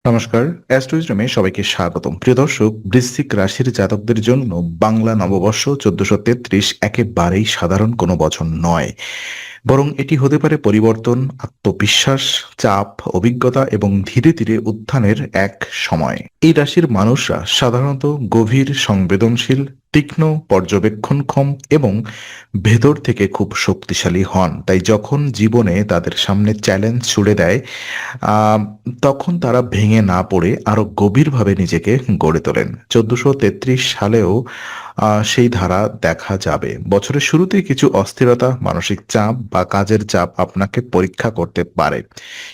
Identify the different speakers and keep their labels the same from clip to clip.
Speaker 1: নমস্কার। অ্যাস্ট্রোইজমে সবাইকে স্বাগতম। প্রিয় দর্শক, বৃশ্চিক রাশির জাতকদের জন্য বাংলা নববর্ষ ১৪৩৩ একেবারেই সাধারণ কোনো বছর নয়। বরং এটি হতে পারে পরিবর্তন, আত্মবিশ্বাস, চাপ, অভিজ্ঞতা এবং ধীরে ধীরে উত্থানের এক সময়। এই রাশির মানুষরা সাধারণত গভীর সংবেদনশীল, তীক্ষ্ণ পর্যবেক্ষণক্ষম এবং ভেতর থেকে খুব শক্তিশালী হন। তাই যখন জীবনে তাদের সামনে চ্যালেঞ্জ ছুড়ে দেয়, আম তখন তারা ভেঙে না পড়ে আরো গভীরভাবে নিজেকে গড়ে তোলেন। ১৪৩৩ সালেও সেই ধারা দেখা যাবে। বছরের শুরুতেই কিছু অস্থিরতা, মানসিক চাপ বা কাজের চাপ আপনাকে পরীক্ষা করতে পারে।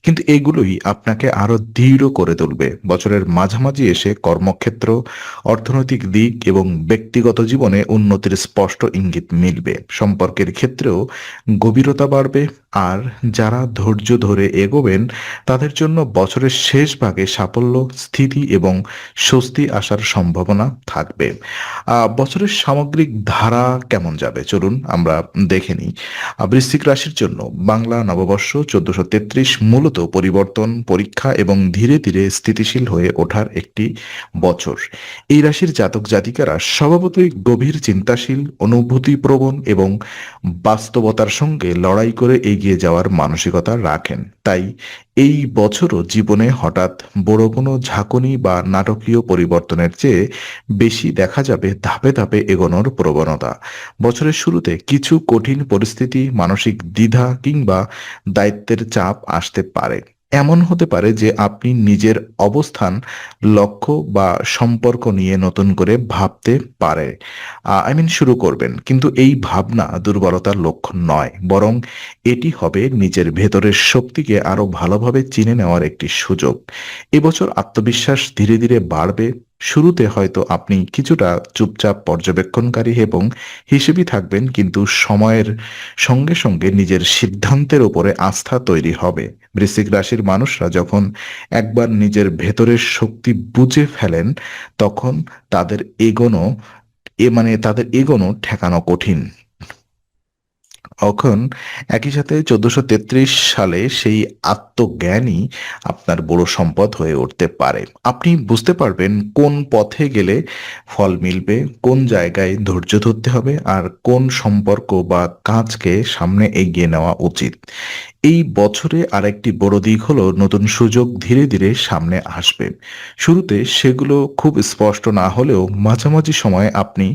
Speaker 1: কিন্তু এগুলোই আপনাকে আরো দৃঢ় করে তুলবে। বছরের মাঝামাঝি এসে কর্মক্ষেত্র, অর্থনৈতিক দিক এবং ব্যক্তিগত জীবনে উন্নতির স্পষ্ট ইঙ্গিত মিলবে। সম্পর্কের ক্ষেত্রেও গভীরতা বাড়বে। আর যারা ধৈর্য ধরে এগোবেন তাদের জন্য বছরের শেষ ভাগে সাফল্য, স্থিতি এবং স্বস্তি আসার সম্ভাবনা থাকবে। বছরের সামগ্রিক ধারা কেমন যাবে চলুন আমরা দেখে নিই। বৃশ্চিক রাশির জন্য বাংলা নববর্ষ ১৪৩৩ মূলত পরিবর্তন, পরীক্ষা এবং ধীরে ধীরে স্থিতিশীল হয়ে ওঠার একটি বছর। এই রাশির জাতক জাতিকারা স্বভাবতই গভীর চিন্তাশীল, অনুভূতিপ্রবণ এবং বাস্তবতার সঙ্গে লড়াই করে এগিয়ে যাওয়ার মানসিকতা রাখেন। তাই এই বছরও জীবনে হঠাৎ বড় কোনো ঝাঁকুনি বা নাটকীয় পরিবর্তনের চেয়ে বেশি দেখা যাবে ধাপে ধাপে এগোনোর প্রবণতা। বছরের শুরুতে কিছু কঠিন পরিস্থিতি, মানসিক দ্বিধা কিংবা দায়িত্বের চাপ আসতে পারে। এমন হতে পারে যে আপনি নিজের অবস্থান, লক্ষ্য বা সম্পর্ক নিয়ে নতুন করে ভাবতে পারে শুরু করবেন। কিন্তু এই ভাবনা দুর্বলতার লক্ষণ নয়, বরং এটি হবে নিজের ভেতরের শক্তিকে আরো ভালোভাবে চিনে নেওয়ার একটি সুযোগ। এবছর আত্মবিশ্বাস ধীরে ধীরে বাড়বে। শুরুতে হয়তো আপনি কিছুটা চুপচাপ পর্যবেক্ষণকারী এবং হিসেবি থাকবেন, কিন্তু সময়ের সঙ্গে সঙ্গে নিজের সিদ্ধান্তের উপরে আস্থা তৈরি হবে। বৃশ্চিক রাশির মানুষরা যখন একবার নিজের ভেতরের শক্তি বুঝে ফেলেন, তখন তাদের এগোনো তাদের এগোনো ঠেকানো কঠিন। এখন একই সাথে ১৪৩৩ সালে সেই আত্মজ্ঞানই আপনার বড় সম্পদ হয়ে উঠতে পারে। আপনি বুঝতে পারবেন কোন পথে গেলে ফল মিলবে, কোন জায়গায় ধৈর্য ধরতে হবে আর কোন সম্পর্ক বা কাজকে সামনে এগিয়ে নেওয়া উচিত। এই বছরে আরেকটি বড় দিক হলো নতুন সুযোগ ধীরে ধীরে সামনে আসবে। শুরুতে সেগুলো খুব স্পষ্ট না হলেও মাঝামাঝি সময়ে আপনি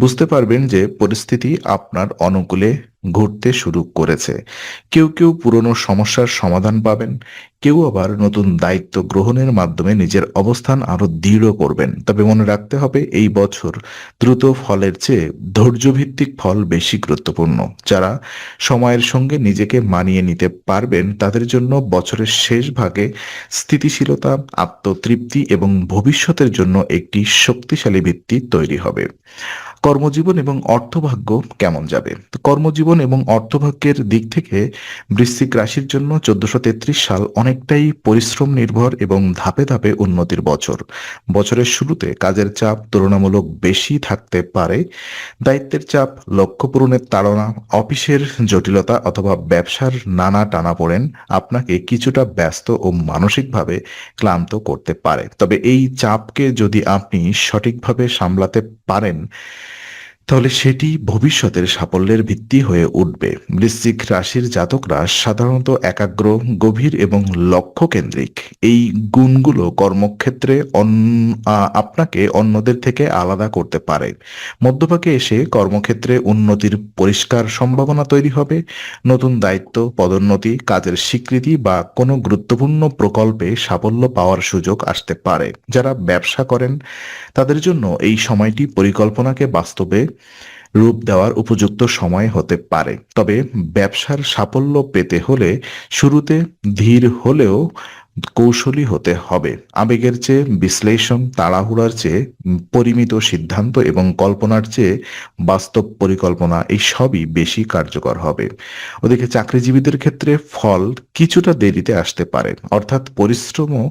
Speaker 1: বুঝতে পারবেন যে পরিস্থিতি আপনার অনুকূলে ঘুরতে শুরু করেছে। কেউ কেউ পুরনো সমস্যার সমাধান পাবেন, কেউ আবার নতুন দায়িত্ব গ্রহণের মাধ্যমে নিজের অবস্থান আরো দৃঢ় করবেন। তবে মনে রাখতে হবে, এই বছর দ্রুত ফলের চেয়ে ধৈর্যভিত্তিক ফল বেশি গুরুত্বপূর্ণ। যারা সময়ের সঙ্গে নিজেকে মানিয়ে নিতে পারবেন তাদের জন্য বছরের শেষ ভাগে স্থিতিশীলতা, আত্মতৃপ্তি এবং ভবিষ্যতের জন্য একটি শক্তিশালী ভিত্তি তৈরি হবে। কর্মজীবন এবং অর্থভাগ্য কেমন যাবে? তো কর্মজীবন এবং অর্থভাগ্যের দিক থেকে বৃশ্চিক রাশির জন্য ১৪৩৩ সাল অনেকটাই পরিশ্রম নির্ভর এবং ধাপে ধাপে উন্নতির বছর। বছরের শুরুতে কাজের চাপ তুলনামূলক বেশি থাকতে পারে। দায়িত্বের চাপ, লক্ষ্য পূরণের তাড়না, অফিসের জটিলতা অথবা ব্যবসার নানা টানাপোড়েন আপনাকে কিছুটা ব্যস্ত ও মানসিকভাবে ক্লান্ত করতে পারে। তবে এই চাপকে যদি আপনি সঠিকভাবে সামলাতে পারেন, তাহলে সেটি ভবিষ্যতের সাফল্যের ভিত্তি হয়ে উঠবে। বৃশ্চিক রাশির জাতকরা সাধারণত একাগ্র, গভীর এবং লক্ষ্য কেন্দ্রিক। এই গুণগুলো কর্মক্ষেত্রে আপনাকে অন্যদের থেকে আলাদা করতে পারে। মধ্যভাগে এসে কর্মক্ষেত্রে উন্নতির পরিষ্কার সম্ভাবনা তৈরি হবে। নতুন দায়িত্ব, পদোন্নতি, কাজের স্বীকৃতি বা কোনো গুরুত্বপূর্ণ প্রকল্পে সাফল্য পাওয়ার সুযোগ আসতে পারে। যারা ব্যবসা করেন তাদের জন্য এই সময়টি পরিকল্পনাকে বাস্তবে রূপ দেওয়ার উপযুক্ত সময় হতে পারে। তবে ব্যবসার সাফল্য পেতে হলে শুরুতে ধীর হলেও কৌশলী হতে হবে। আবেগের চেয়ে বিশ্লেষণ, তাড়াহুড়ার চেয়ে পরিমিত সিদ্ধান্ত এবং কল্পনার চেয়ে বাস্তব পরিকল্পনা, এই সবই বেশি কার্যকর হবে। ওদিকে চাকরিজীবীদের ক্ষেত্রে ফল কিছুটা দেরিতে আসতে পারে। অর্থাৎ পরিশ্রমও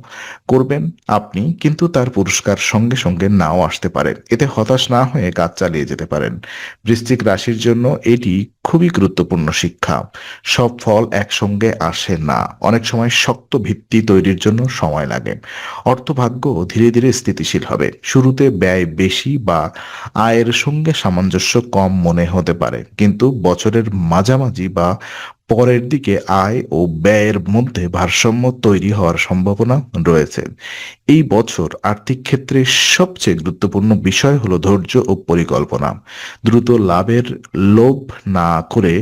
Speaker 1: করবেন আপনি, কিন্তু তার পুরস্কার সঙ্গে সঙ্গে নাও আসতে পারে। এতে হতাশ না হয়ে কাজ চালিয়ে যেতে পারেন। বৃশ্চিক রাশির জন্য এটি খুবই গুরুত্বপূর্ণ শিক্ষা। সব ফল একসঙ্গে আসে না। অনেক সময় শক্ত ভিত্তি তৈরি তৈরির জন্য সময় লাগে। অর্থভাগ্য ধীরে ধীরে স্থিতিশীল হবে। শুরুতে ব্যয় বেশি বা আয়ের সঙ্গে সামঞ্জস্য কম মনে হতে পারে, কিন্তু বছরের মাঝামাঝি বা পরের দিকে আয় ও ব্যয়ের মধ্যে ভারসাম্য তৈরি হওয়ার সম্ভাবনা রয়েছে। এই বছর আর্থিক ক্ষেত্রে সবচেয়ে গুরুত্বপূর্ণ বিষয় হলো ধৈর্য ও পরিকল্পনা। দ্রুত লাভের লোভ না করে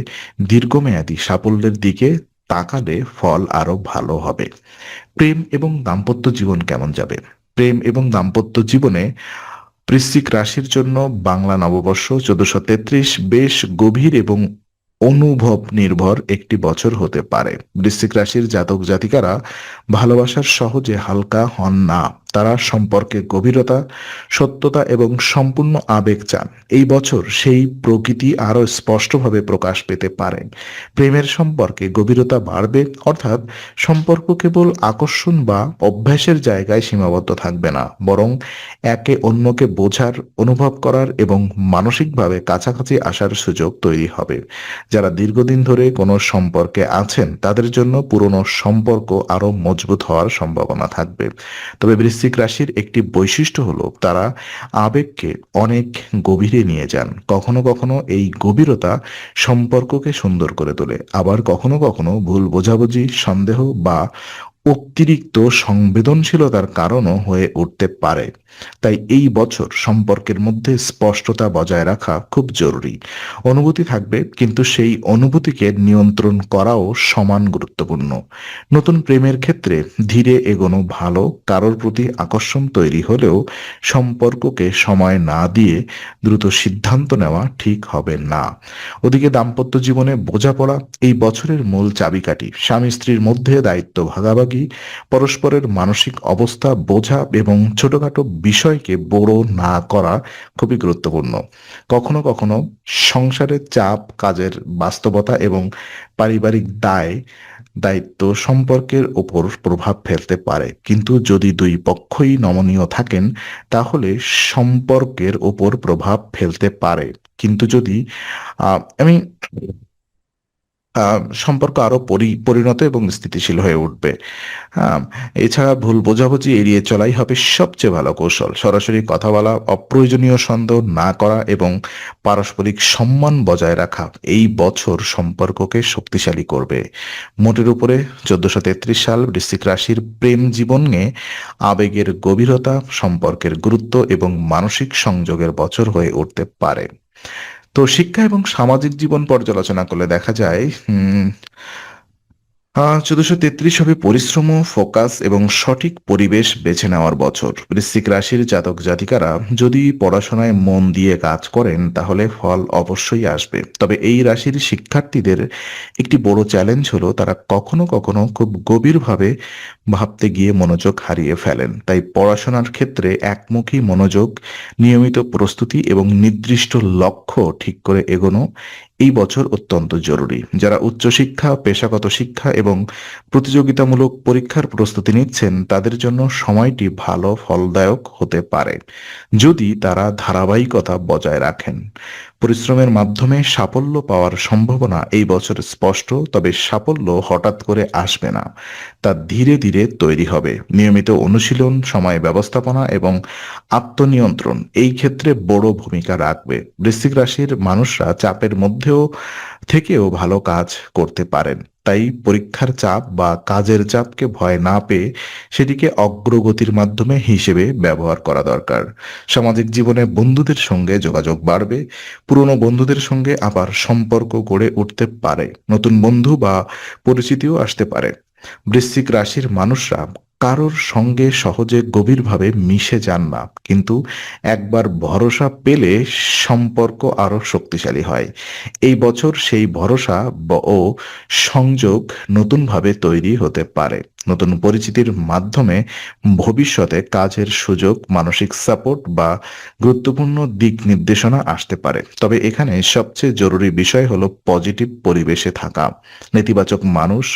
Speaker 1: দীর্ঘমেয়াদী সাফল্যের দিকে তাকালে ফল আরো ভালো হবে। প্রেম এবং দাম্পত্য জীবন কেমন যাবে? প্রেম এবং দাম্পত্য জীবনে বৃশ্চিক রাশির জন্য বাংলা নববর্ষ 1433 বেশ গভীর এবং অনুভব নির্ভর একটি বছর হতে পারে। বৃশ্চিক রাশির জাতক জাতিকারা ভালোবাসার সহজে হালকা হন না। তারা সম্পর্কে গভীরতা, সত্যতা এবং সম্পূর্ণ আবেগ চান। এই বছর সেই প্রকৃতি আরো স্পষ্টভাবে প্রকাশ পেতে পারে। প্রেমের সম্পর্কে গভীরতা বাড়বে, অর্থাৎ সম্পর্ক কেবল আকর্ষণ বা অভ্যাসের জায়গায় সীমাবদ্ধ থাকবে না, বরং একে অন্যকে বোঝার, অনুভব করার এবং মানসিকভাবে কাছাকাছি আসার সুযোগ তৈরি হবে। যারা দীর্ঘদিন ধরে কোনো সম্পর্কে আছেন তাদের জন্য পুরনো সম্পর্ক আরো মজবুত হওয়ার সম্ভাবনা থাকবে। তবে বৃশ্চিক রাশির একটি বৈশিষ্ট্য হলো তারা আবেগকে অনেক গভীরে নিয়ে যান। কখনো কখনো এই গভীরতা সম্পর্ককে সুন্দর করে তোলে, আবার কখনো কখনো ভুল বোঝাবুঝি, সন্দেহ বা অতিরিক্ত সংবেদনশীলতার কারণও হয়ে উঠতে পারে। তাই এই বছর সম্পর্কের মধ্যে স্পষ্টতা বজায় রাখা খুব জরুরি। অনুভূতি থাকবে, কিন্তু সেই অনুভূতিকে নিয়ন্ত্রণ করাও সমান গুরুত্বপূর্ণ। নতুন প্রেমের ক্ষেত্রে ধীরে এগোনো ভালো। কারোর প্রতি আকর্ষণ তৈরি হলেও সম্পর্ককে সময় না দিয়ে দ্রুত সিদ্ধান্ত নেওয়া ঠিক হবে না। ওদিকে দাম্পত্য জীবনে বোঝাপড়া এই বছরের মূল চাবিকাঠি। স্বামী স্ত্রীর মধ্যে দায়িত্ব ভাগাভাগি, পরস্পরের মানসিক অবস্থা বোঝা এবং ছোটখাটো বিষয়কে বড় না করা খুবই গুরুত্বপূর্ণ। কখনো কখনো সংসারের চাপ, কাজের বাস্তবতা এবং পারিবারিক দায়িত্ব সম্পর্কের উপর প্রভাব ফেলতে পারে, কিন্তু যদি দুই পক্ষই নমনীয় থাকেন তাহলে সম্পর্কের উপর প্রভাব ফেলতে পারে। কিন্তু যদি আমি সম্পর্ক আরো পরিণত এবং স্থিতিশীল হয়ে উঠবে। আম, এছাড়া ভুল বোঝাবুঝি এড়িয়ে চলাই হবে সবচেয়ে ভালো কৌশল। সরাসরি কথা বলা, অপ্রয়োজনীয় সন্দেহ না করা এবং পারস্পরিক সম্মান বজায় রাখা এই বছর সম্পর্ককে শক্তিশালী করবে। মোটের উপরে 1433 সাল বৃশ্চিক রাশির প্রেম জীবনে আবেগের গভীরতা, সম্পর্কের গুরুত্ব এবং মানসিক সংযোগের বছর হয়ে উঠতে পারে। তো শিক্ষা এবং সামাজিক জীবন পর্যালোচনা করলে দেখা যায় 1433 হবে পরিশ্রম, ফোকাস এবং সঠিক পরিবেশ বেছে নেওয়ার বছর। বৃশ্চিক রাশির জাতক জাতিকারা যদি পড়াশোনায় মন দিয়ে কাজ করেন তাহলে ফল অবশ্যই আসবে। তবে এই রাশির শিক্ষার্থীদের একটি বড় চ্যালেঞ্জ হলো তারা কখনো কখনো খুব গভীরভাবে ভাবতে গিয়ে মনোযোগ হারিয়ে ফেলেন। তাই পড়াশোনার ক্ষেত্রে একমুখী মনোযোগ, নিয়মিত প্রস্তুতি এবং নির্দিষ্ট লক্ষ্য ঠিক করে এগোনো এই বছর অত্যন্ত জরুরি। যারা উচ্চশিক্ষা, পেশাগত শিক্ষা এবং প্রতিযোগিতামূলক পরীক্ষার প্রস্তুতি নিচ্ছেন তাদের জন্য সময়টি ভালো ফলদায়ক হতে পারে, যদি তারা ধারাবাহিকতা বজায় রাখেন। পরিশ্রমের মাধ্যমে সাফল্য পাওয়ার সম্ভাবনা এই বছর স্পষ্ট, তবে সাফল্য হঠাৎ করে আসবে না, তা ধীরে ধীরে তৈরি হবে। নিয়মিত অনুশীলন, সময় ব্যবস্থাপনা এবং আত্মনিয়ন্ত্রণ এই ক্ষেত্রে বড় ভূমিকা রাখবে। বৃশ্চিক রাশির মানুষরা চাপের মধ্যেও থেকেও ভালো কাজ করতে পারেন। তাই পরীক্ষার চাপ বা কাজের চাপকে ভয় না পেয়ে সেটিকে অগ্রগতির মাধ্যমে হিসেবে ব্যবহার করা দরকার। সামাজিক জীবনে বন্ধুদের সঙ্গে যোগাযোগ বাড়বে। পুরনো বন্ধুদের সঙ্গে আবার সম্পর্ক গড়ে উঠতে পারে। নতুন বন্ধু বা পরিচিতিও আসতে পারে। বৃশ্চিক রাশির মানুষরা কারোর সঙ্গে সহজে গভীরভাবে মিশে যান না, কিন্তু একবার ভরসা পেলে সম্পর্ক আরো শক্তিশালী হয়। এই বছর সেই ভরসা ও সংযোগ নতুনভাবে তৈরি হতে পারে। নতুন পরিচিতির মাধ্যমে ভবিষ্যতে কাজের সুযোগ, মানসিক সাপোর্ট বা গুরুত্বপূর্ণ দিক নির্দেশনা আসতে পারে। তবে এখানে সবচেয়ে জরুরি বিষয় হলো পজিটিভ পরিবেশে থাকা। নেতিবাচক মানুষ,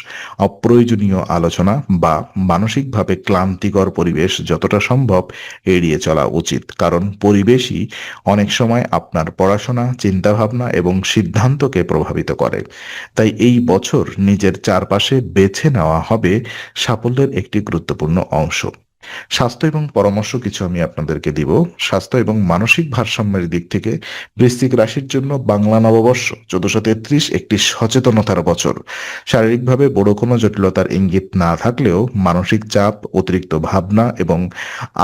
Speaker 1: অপ্রয়োজনীয় আলোচনা বা মানসিকভাবে ক্লান্তিকর পরিবেশ যতটা সম্ভব এড়িয়ে চলা উচিত, কারণ পরিবেশই অনেক সময় আপনার পড়াশোনা, চিন্তাভাবনা এবং সিদ্ধান্তকে প্রভাবিত করে। তাই এই বছর নিজের চারপাশে বেছে নেওয়া হবে সাফল্যের একটি গুরুত্বপূর্ণ অংশ। স্বাস্থ্য এবং পরামর্শ কিছু আমি আপনাদেরকে দিব। স্বাস্থ্য এবং মানসিক ভারসাম্যের দিক থেকে বৃশ্চিক রাশির জন্য বাংলা নববর্ষ ১৪৩৩ একটি সচেতনতার বছর। শারীরিকভাবে বড় কোনো জটিলতার ইঙ্গিত না থাকলেও মানসিক চাপ, অতিরিক্ত ভাবনা এবং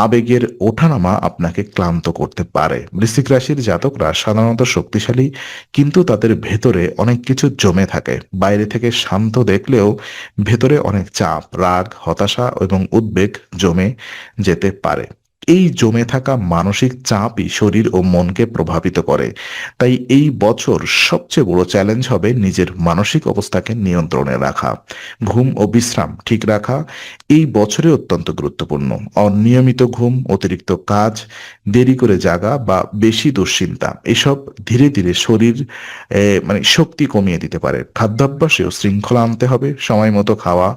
Speaker 1: আবেগের ওঠানামা আপনাকে ক্লান্ত করতে পারে। বৃশ্চিক রাশির জাতকরা সাধারণত শক্তিশালী, কিন্তু তাদের ভেতরে অনেক কিছু জমে থাকে। বাইরে থেকে শান্ত দেখলেও ভেতরে অনেক চাপ, রাগ, হতাশা এবং উদ্বেগ জমে যেতে পারে। এই জমে থাকা মানসিক চাপই শরীর ও মনকে প্রভাবিত করে। তাই এই বছর সবচেয়ে বড় চ্যালেঞ্জ হবে নিজের মানসিক অবস্থাকে নিয়ন্ত্রণে রাখা। ঘুম ও বিশ্রাম ঠিক রাখা এই বছরে অত্যন্ত গুরুত্বপূর্ণ। অনিয়মিত ঘুম, অতিরিক্ত কাজ, দেরি করে জাগা বা বেশি দুশ্চিন্তা এসব ধীরে ধীরে শরীর শক্তি কমিয়ে দিতে পারে। খাদ্যাভ্যাসেও শৃঙ্খলা আনতে হবে। সময় মতো খাওয়া,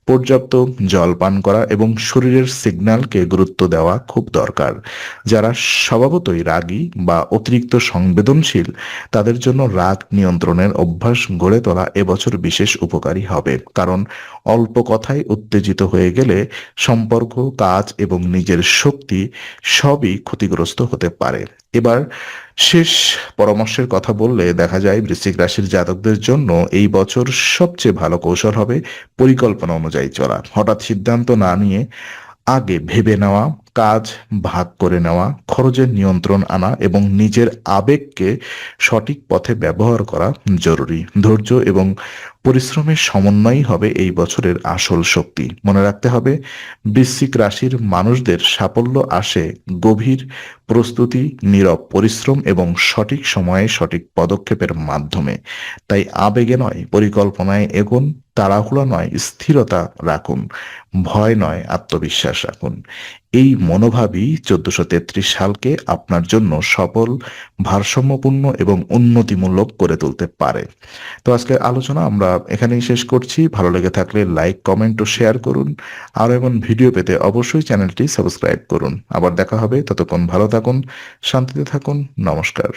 Speaker 1: পর্যাপ্ত জল পান করা এবং শরীরের সিগন্যালকে গুরুত্ব দেওয়া খুব দরকার। যারা স্বভাবতই রাগী বা অতিরিক্ত সংবেদনশীল, তাদের জন্য রাগ নিয়ন্ত্রণের অভ্যাস গড়ে তোলা এবছর বিশেষ উপকারী হবে। কারণ অল্প কথায় উত্তেজিত হয়ে গেলে সম্পর্ক, কাজ এবং নিজের শক্তি সবই ক্ষতিগ্রস্ত হতে পারে। এবার শেষ পরামর্শের কথা বললে দেখা যায় বৃশ্চিক রাশির জাতকদের জন্য এই বছর সবচেয়ে ভালো কৌশল হবে পরিকল্পনা অনুযায়ী চলা। হঠাৎ সিদ্ধান্ত না নিয়ে আগে ভেবে নেওয়া, কাজ ভাগ করে নেওয়া, খরচের নিয়ন্ত্রণ আনা এবং নিজের আবেগকে সঠিক পথে ব্যবহার করা জরুরি। ধৈর্য এবং পরিশ্রমের সমন্বয়ই হবে এই বছরের আসল শক্তি। মনে রাখতে হবে, বৃশ্চিক রাশির মানুষদের সাফল্য আসে গভীর প্রস্তুতি, নীরব পরিশ্রম এবং সঠিক সময়ে সঠিক পদক্ষেপের মাধ্যমে। তাই আবেগে নয়, পরিকল্পনায় এগোন। তাড়াহুড়ো নয়, স্থিরতা রাখুন। ভয় নয়, আত্মবিশ্বাস রাখুন। এই মনোভাবই ১৪৩৩ সালকে আপনার জন্য সফল, ভারসাম্যপূর্ণ এবং উন্নতিমূলক করে তুলতে পারে। তো আজকের আলোচনা আমরা এখানেই শেষ করছি। ভালো লেগে থাকলে লাইক, কমেন্ট ও শেয়ার করুন। আরও এমন ভিডিও পেতে অবশ্যই চ্যানেলটি সাবস্ক্রাইব করুন। আবার দেখা হবে, ততক্ষণ ভালো থাকুন, শান্তিতে থাকুন। নমস্কার।